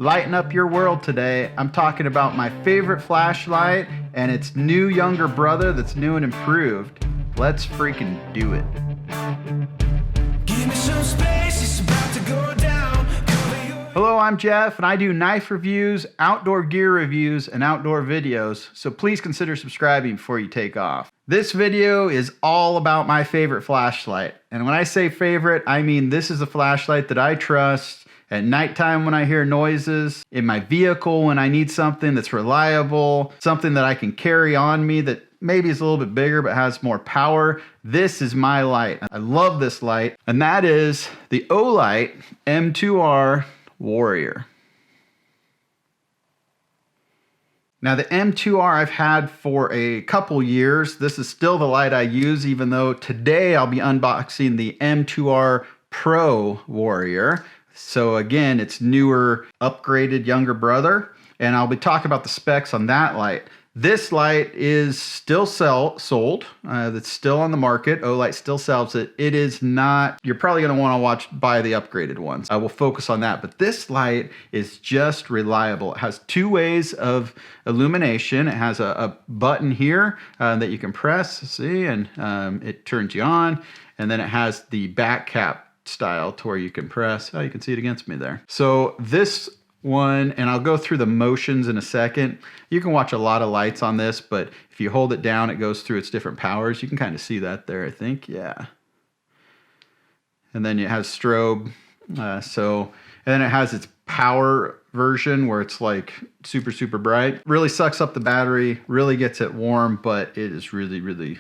Lighten up your world today. I'm talking about my favorite flashlight and its new younger brother that's new and improved. Let's freaking do it. Give me some space, it's about to go down. Hello, I'm Jeff and I do knife reviews, outdoor gear reviews, and outdoor videos, so please consider subscribing before you take off. This video is all about my favorite flashlight. And when I say favorite, I mean this is a flashlight that I trust at nighttime when I hear noises, in my vehicle when I need something that's reliable, something that I can carry on me that maybe is a little bit bigger but has more power. This is my light. I love this light, and that is the Olight M2R Warrior. Now the M2R I've had for a couple years. This is still the light I use, even though today I'll be unboxing the M2R Pro Warrior. So again, it's newer, upgraded younger brother, and I'll be talking about the specs on that light. This light is still sold. That's still on the market. Olight still sells it. It is not, you're probably going to want to buy the upgraded ones. I will focus on that, but this light is just reliable. It has two ways of illumination. It has a button here that you can press, see, and it turns you on. And then it has the back cap style to where you can press. Oh, you can see it against me there. So this one, and I'll go through the motions in a second. You can watch a lot of lights on this, but if you hold it down, it goes through its different powers. You can kind of see that there, I think. Yeah. And then it has strobe. And then it has its power version where it's like super, super bright. Really sucks up the battery, really gets it warm, but it is really, really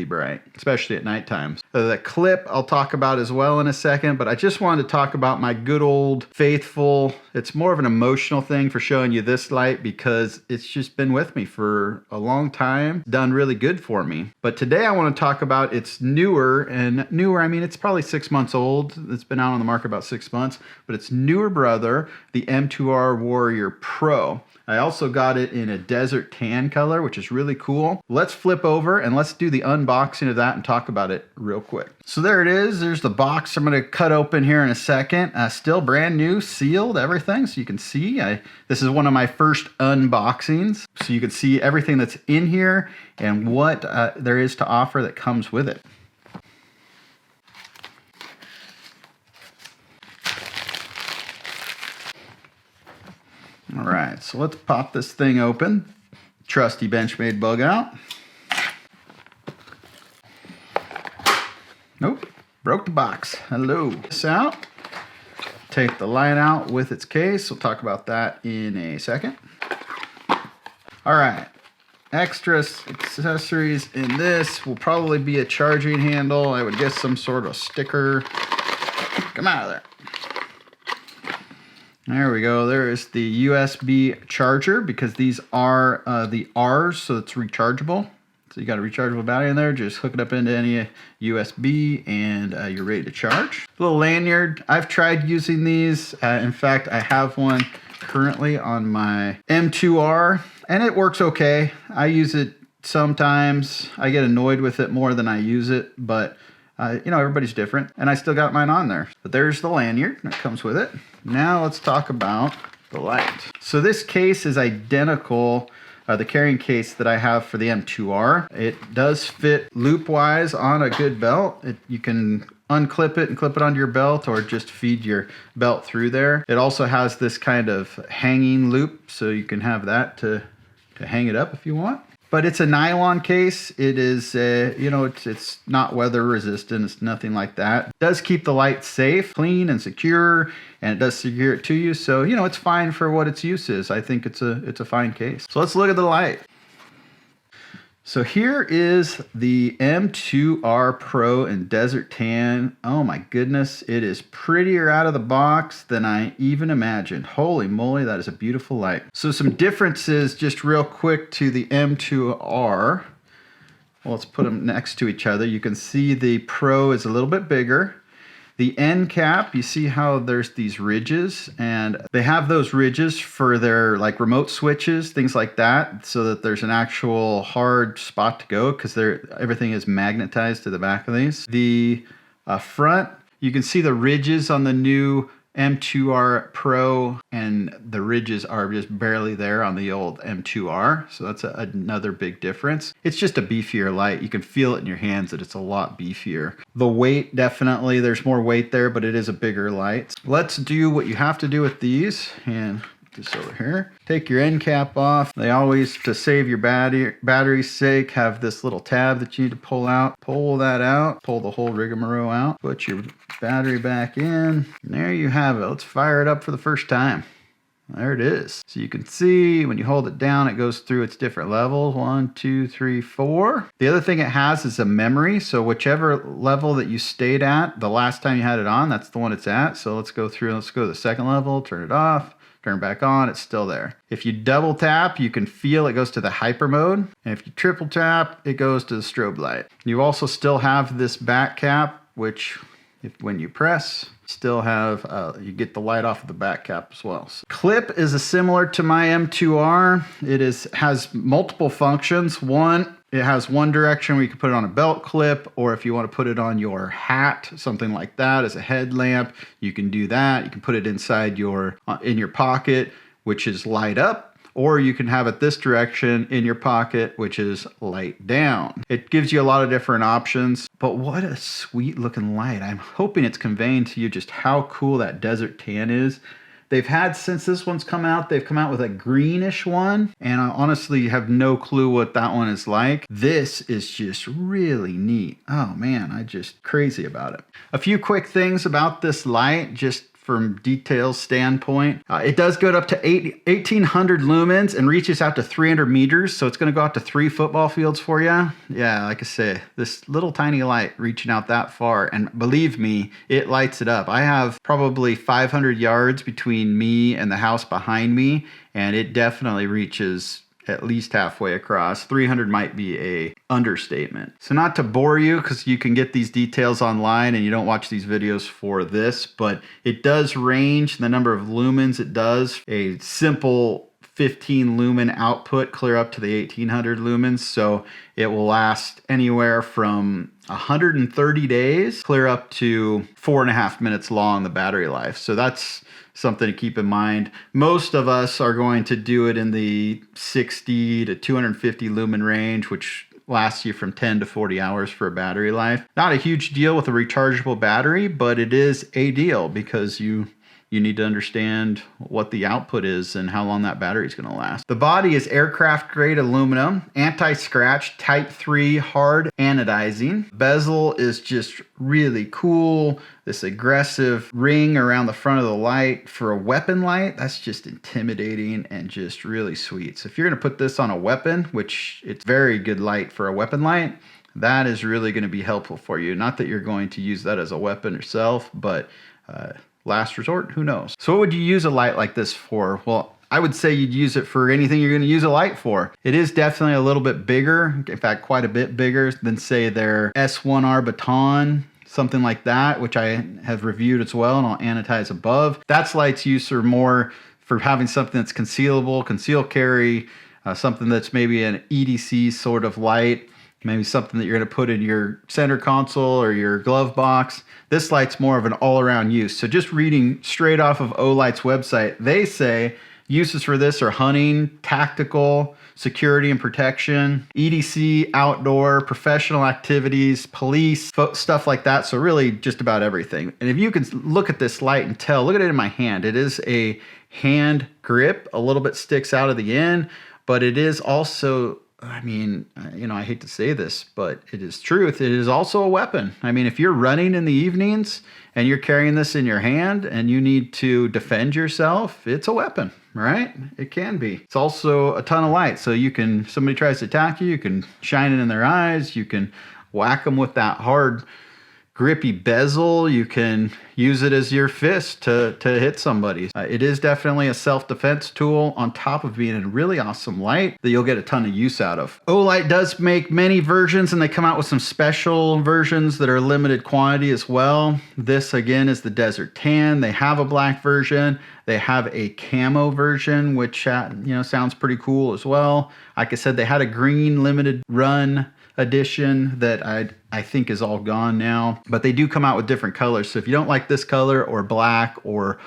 bright, especially at night times. The clip I'll talk about as well in a second, but I just wanted to talk about my good old faithful, it's more of an emotional thing for showing you this light because it's just been with me for a long time, done really good for me. But today I want to talk about its newer, and newer, I mean, it's probably 6 months old. It's been out on the market about 6 months, but its newer brother, the M2R Warrior Pro. I also got it in a desert tan color, which is really cool. Let's flip over and let's do the unboxing of that and talk about it real quick. So there it is. There's the box I'm going to cut open here in a second. Still brand new, sealed, everything. So you can see, this is one of my first unboxings. So you can see everything that's in here and what there is to offer that comes with it. All right, so let's pop this thing open. Trusty Benchmade bug out. Nope, broke the box. Hello. This out. Take the light out with its case. We'll talk about that in a second. All right, extra accessories in this will probably be a charging handle. I would guess some sort of sticker. Come out of there. There we go. There is the USB charger because these are the R's, so it's rechargeable. So you got a rechargeable battery in there. Just hook it up into any USB and you're ready to charge. Little lanyard. I've tried using these. In fact, I have one currently on my M2R and it works okay. I use it sometimes. I get annoyed with it more than I use it, but you know, everybody's different, and I still got mine on there. But there's the lanyard that comes with it. Now let's talk about the light. So this case is identical, the carrying case that I have for the M2R. It does fit loop-wise on a good belt. You can unclip it and clip it onto your belt or just feed your belt through there. It also has this kind of hanging loop, so you can have that to hang it up if you want. But it's a nylon case. It is, you know, it's not weather resistant. It's nothing like that. It does keep the light safe, clean, and secure, and it does secure it to you. So, you know, it's fine for what its use is. I think it's a fine case. So let's look at the light. So here is the M2R Pro in Desert Tan. Oh my goodness, it is prettier out of the box than I even imagined. Holy moly, that is a beautiful light. So some differences just real quick to the M2R. Well, let's put them next to each other. You can see the Pro is a little bit bigger. The end cap, you see how there's these ridges, and they have those ridges for their like remote switches, things like that, so that there's an actual hard spot to go because everything is magnetized to the back of these. The front, you can see the ridges on the new M2R Pro, and the ridges are just barely there on the old M2R. So that's another big difference. It's just a beefier light. You can feel it in your hands that it's a lot beefier. The weight, definitely, there's more weight there, but it is a bigger light. Let's do what you have to do with these. And this over here. Take your end cap off. They always, to save your battery's sake, have this little tab that you need to pull out. Pull that out. Pull the whole rigmarole out. Put your battery back in. And there you have it. Let's fire it up for the first time. There it is. So you can see when you hold it down, it goes through its different levels. 1, 2, 3, 4. The other thing it has is a memory. So whichever level that you stayed at the last time you had it on, that's the one it's at. So let's go through. Let's go to the second level. Turn it off. Turn it back on, it's still there. If you double tap, you can feel it goes to the hyper mode. And if you triple tap, it goes to the strobe light. You also still have this back cap, which when you press, still have, you get the light off of the back cap as well. So clip is similar to my M2R. It has multiple functions. One, it has one direction where you can put it on a belt clip, or if you want to put it on your hat, something like that as a headlamp, you can do that. You can put it inside in your pocket, which is light up, or you can have it this direction in your pocket, which is light down. It gives you a lot of different options, but what a sweet looking light. I'm hoping it's conveying to you just how cool that desert tan is. They've had, since this one's come out, they've come out with a greenish one, and I honestly have no clue what that one is like. This is just really neat. Oh man, I'm just crazy about it. A few quick things about this light, just from details standpoint. It does go up to 1,800 lumens and reaches out to 300 meters. So it's gonna go out to 3 football fields for you. Yeah, like I say, this little tiny light reaching out that far. And believe me, it lights it up. I have probably 500 yards between me and the house behind me, and it definitely reaches at least halfway across. 300 might be a understatement. So not to bore you, because you can get these details online and you don't watch these videos for this, but it does range the number of lumens it does. A simple 15 lumen output clear up to the 1,800 lumens. So it will last anywhere from 130 days clear up to 4.5 minutes long, the battery life. So that's something to keep in mind. Most of us are going to do it in the 60 to 250 lumen range, which lasts you from 10 to 40 hours for a battery life. Not a huge deal with a rechargeable battery, but it is a deal because you need to understand what the output is and how long that battery is going to last. The body is aircraft grade aluminum, anti-scratch, type 3 hard anodizing. Bezel is just really cool. This aggressive ring around the front of the light for a weapon light, that's just intimidating and just really sweet. So if you're going to put this on a weapon, which it's very good light for a weapon light, that is really going to be helpful for you. Not that you're going to use that as a weapon yourself, but last resort, who knows? So what would you use a light like this for? Well, I would say you'd use it for anything you're going to use a light for. It is definitely a little bit bigger, in fact, quite a bit bigger than, say, their S1R baton, something like that, which I have reviewed as well, and I'll annotize above. That's light's use are more for having something that's concealable, conceal carry, something that's maybe an EDC sort of light, maybe something that you're going to put in your center console or your glove box. This light's more of an all-around use. So just reading straight off of Olight's website, they say uses for this are hunting, tactical, security and protection, EDC, outdoor, professional activities, police, stuff like that. So really just about everything. And if you can look at this light and tell, look at it in my hand. It is a hand grip, a little bit sticks out of the end, but it is also, I mean, I hate to say this, but it is truth. It is also a weapon. I mean, if you're running in the evenings and you're carrying this in your hand and you need to defend yourself, it's a weapon, right? It can be. It's also a ton of light. So somebody tries to attack you, you can shine it in their eyes. You can whack them with that hard, grippy bezel. You can use it as your fist to hit somebody. It is definitely a self-defense tool on top of being a really awesome light that you'll get a ton of use out of. Olight does make many versions, and they come out with some special versions that are limited quantity as well. This again is the Desert Tan. They have a black version. They have a camo version, which sounds pretty cool as well. Like I said, they had a green limited run edition that I think is all gone now, but they do come out with different colors. So if you don't like this color or black or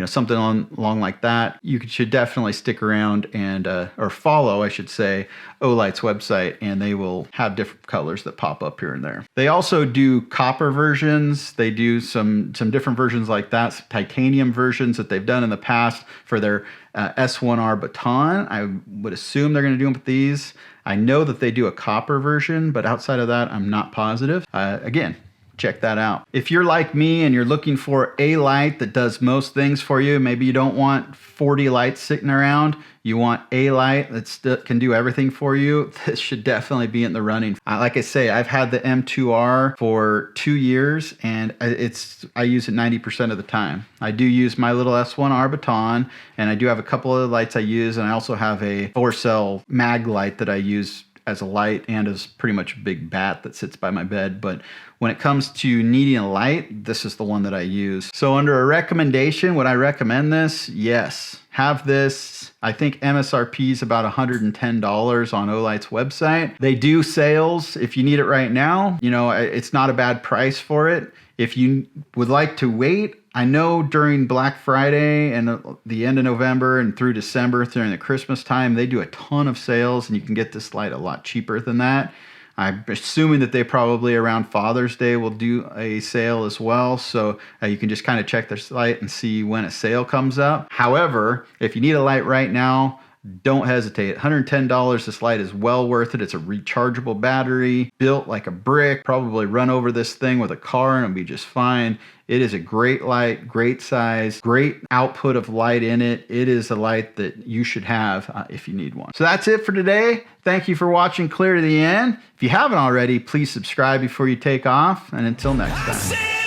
something along like that, you should definitely stick around and or follow, I should say, Olight's website, and they will have different colors that pop up here and there. They also do copper versions. They do some different versions like that, some titanium versions that they've done in the past for their S1R baton. I would assume they're going to do them with these. I know that they do a copper version, but outside of that, I'm not positive. Again, check that out. If you're like me and you're looking for a light that does most things for you, maybe you don't want 40 lights sitting around, you want a light that can do everything for you, this should definitely be in the running. Like I say, I've had the M2R for 2 years, and I use it 90% of the time. I do use my little S1R baton, and I do have a couple of lights I use, and I also have a 4-cell mag light that I use as a light and as pretty much a big bat that sits by my bed. But when it comes to needing a light, this is the one that I use. So under a recommendation, would I recommend this? Yes, have this. I think MSRP is about $110 on Olight's website. They do sales if you need it right now. It's not a bad price for it. If you would like to wait, I know during Black Friday and the end of November and through December, during the Christmas time, they do a ton of sales, and you can get this light a lot cheaper than that. I'm assuming that they probably around Father's Day will do a sale as well. So you can just kind of check their site and see when a sale comes up. However, if you need a light right now, don't hesitate. $110, this light is well worth it. It's a rechargeable battery, built like a brick. Probably run over this thing with a car and it'll be just fine. It is a great light, great size, great output of light in it. It is a light that you should have if you need one. So that's it for today. Thank you for watching clear to the end. If you haven't already, please subscribe before you take off. And until next time.